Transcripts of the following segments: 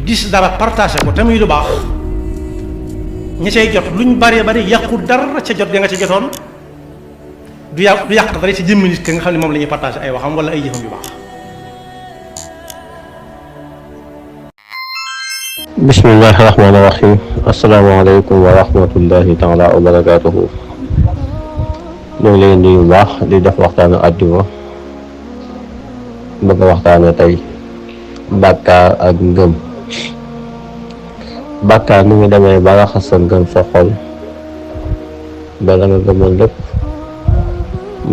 gis dara partagé ko te muy lu baax ñi cay jot luñ bari bari yàqu dara ca jot ga nga ca jotoon du yàq dara ci jëmmi nit ki nga xam ne moom la ñuy partagé ay waxam wala ay jëfam yu baax. bismillahi rahmaani rahim. asalaamaaleykum wa rahmatullahi taala wa barakaatuhu. ñoo ngi leen nuyu bu baax di def waxtaanu àjjuma bëgg a waxtaane tey bàkkaar ak ngëm. bàkkaar ni mu demee ba raxas sa ngëm sa xol ba la nga gëmoon lépp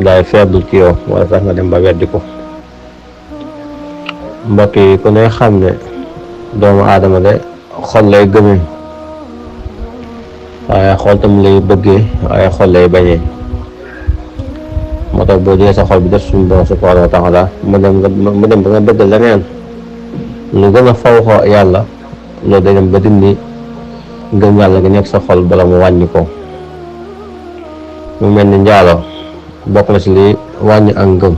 daay feeblu ci yow wala tax nga dem ba weddi ko. mbokk yi ku ne xam ne doomu aadama de xol lay gëmee waaye xol tam lay bëggee waaye xol lay bañee. moo tax boo jëlee sa xol bi def suñu borom subhanahu wa taala mu dem ba nga bëgg leneen lu gën a faw ko yàlla loolu day dem ba dindi ngëm yàlla gi nekk sa xol bala mu wàññi ko. mu mel ni njaalo bokk na ci li wàññi ak ngëm.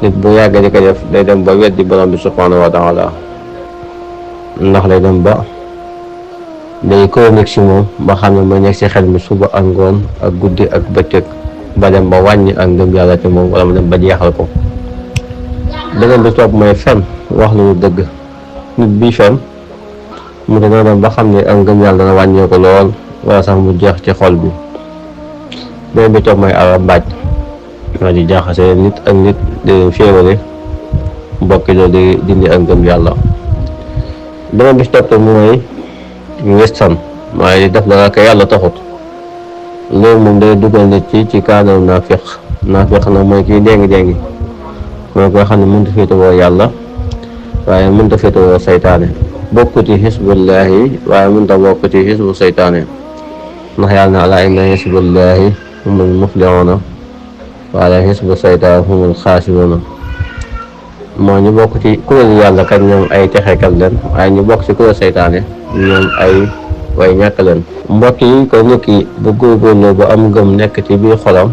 nit bu yàggee di ko def day dem ba weddi borom bi subhanahu wa taala ndax lay dem ba day chronique ci moom ba xam ne mooy nekk ci xel mi suba ak ngoon ak guddi ak bëccëg ba dem ba wàññi ak ngëm yàlla ci moom wala mu dem ba jeexal ko. beneen bi topp mooy fen wax lu dëgg. nit bii fen mu dana dem ba xam ne ak ngëm yàlla dana wàññee ko lool wala sax mu jeex ci xol bi. beneen bi topp mooy mbaaj waa di jaaxase nit ak nit di féewale mbokki loolu di dindi ak ngëm yàlla. beneen bi topp mooy ngistan mooy def dara ko yàlla taxut. loolu moom day dugal nit ci kaanaw naafiq nag mooy kii déngi mooy koo xam ne mënut a féetewoo yàlla waaye mënut a féetewoo saytaane. bokk ci xisbullaahi waaye mënut a bokk ci xisbu saytaane ndax yàlla na alaa inna xisbullaahi humul muflihuuna wa alaa xisbu saytaane humul xaasiruuna. moo ñu bokk ci kuréelu yàlla kat ñoom ay texekat leen waaye ñu bokk ci kuréelu saytaane ñoom ay way ñàkk leen. mbokk yi ko nit ki bu góorgóorloo ba am ngëm nekk ci biir xolam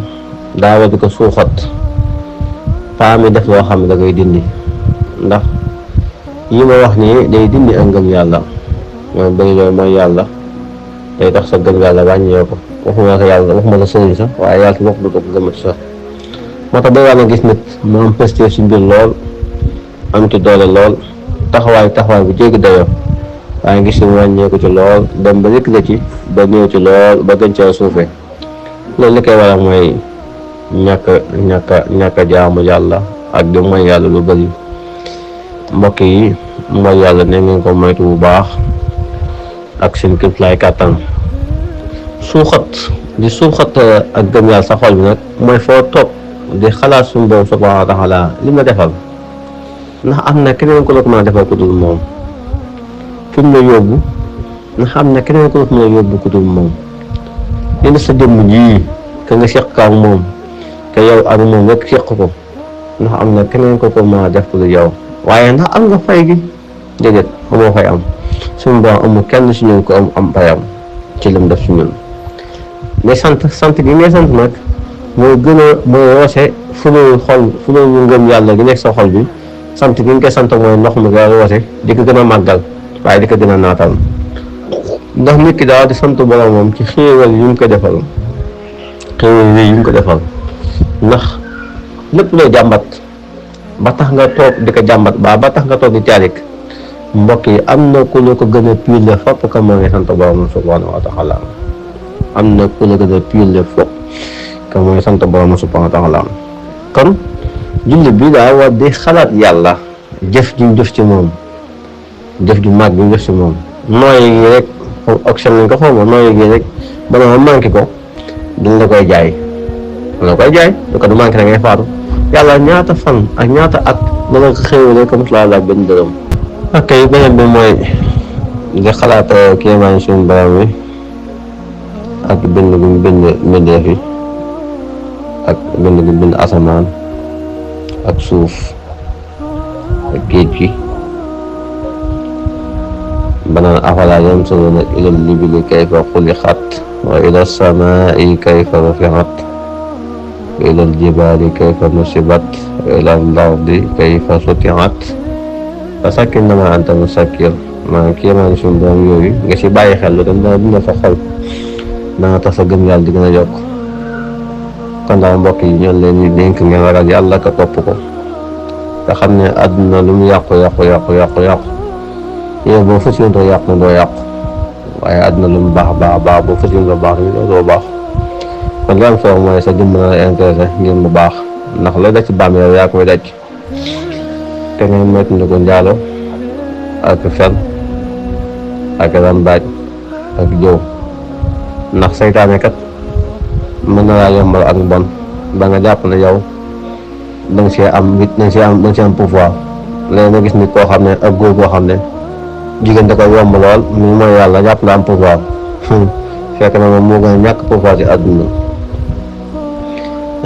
daa war di ko suuxat paa mi def loo xam ne da koy dindi ndax yi ma wax nii day dindi ak ngëm yàlla mooy bëri loolu mooy yàlla day tax sa ngëm yàlla wàññee ko waxuma la yàlla waxuma la sëriñ sax waaye yàlla wax du ko gëmat sax. moo tax day war a gis nit mu am pëstéef ci mbir lool am ci doole lool taxawaay bu jéggi dayoo waaye gis ñu wàññeeku ci lool dem ba rëkk la ci ba néew ci lool ba gën caa suufee. loolu li koy waral mooy ñàkk a jaamu yàlla ak di mooy yàlla lu bëri. mbokk yi mooy yàlla ne ngeen ko moytu bu baax ak seen kéemtalaay kàttan. suuxat ak gëm yàlla sa xol bi nag mooy foo toog di xalaat suñu borom subhanahu wa taala li ma defal ndax am na keneen ku la ko mën a defal ku dul moom. fi mu la yóbbu nga xam ne keneen ko mën a yóbbu ku dul moom. li sa jëmm ji ka nga seq ak moom te yow ak moom rek seq ko ndax am na keneen ko mën a def ku dul yow waaye ndax am nga fay gi déedéet amoo fay am suñu borom amul kenn si ñun ko am fayam ci lim def si ñun. mais sant gi ngay sant nag mooy gën a mooy roose fulul ngëm yàlla gi nekk sa xol bi sant gi nga koy sant mooy ndox mi nga roose di ko gën a màggal waaye di ko gën a naatal. ndax nit ki daal di sant boromam ci xéewal yu mu ko defal ndax lépp looy jàmbat ba tax nga toog di ko jàmbat ba tax nga toog di caarik mbokk yi am na ku la ko gën a pile fopp ka moo ngi sant boromam subhanahu wa taala. am na ku la gën a pile fopp ka mooy sant boromam subhanahu wa taala. kon jullit bi daa war di xalaat yàlla jëf ju jëf ci moom jëf ju mag bi jëf ci moom nooy gi rek oxygène lañ ko xawma nooy gi rek ba nga manqué ko duñ la koy jaay du ko du manqué da ngay faatu. yàlla ñaata fan ak ñaata at dana ko xéewale comme laa benn dërëm. ok beneen bi mooy di xalaat kéemaan suñu borom wi ak bind gu mu bind mbindeef yi ak bind gu mu bind asamaan ak suuf ak géej gi. banaan afalaa yanzuruuna ilal ibili kayfa xuliqat wa ilal samaa'i kayfa rufi'at wa ilal jibaali kayfa nusibat wa ilal ardi kayfa sutihat fasakkir innamaa anta musakkir maanaam kéemaan suñu borom yooyu nga si bàyyi xel lu dem dana dundal sa xol dana tax sa gëm yàlla di gën a yokk. kon daal mbokk yi ñoo leen di dénk ngeen ragal yàlla ka topp ko te xam ne àdduna lu mu yàqu yow boo fas yéene doo yàqu doo yàqu waaye àdduna lu mu baax boo fas yéene doo baax doo baax. kon li am solo mooy sa jëmm na la intéressé ngir mu baax ndax looy daj ci bàmmeel yaa koy daj te ngay moytu ni ko njaalo ak fen ak rambaaj ak jëw ndax saytaane kat mën na laa yombal ak mbon ba nga jàpp ne yow danga see am pouvoir léegi nga gis nit koo xam ne ak góor goo xam ne jigéen da ko yomb lool mu mooy yàlla jàpp na am pouvoir fekk na moom moo gën a ñàkk pouvoir ci àdduna.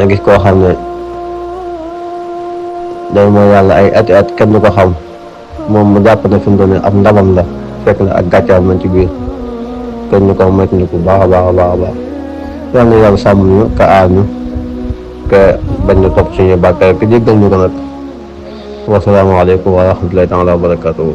nga gis koo xam ne day mooy yàlla ay ati at kenn du ko xam moom mu jàpp ne fi mu doon ab ndamam la fekk na ak gàccaam man ci biir kenn ñu ko moytu bu baax a baax yal na yàlla sàmm ñu ka aar ñu ka bañ na topp suñu bàkkaar ka jéggal ñu ko nag wasalaamaaleykum wa rahmatullahi taala wa barakatuhu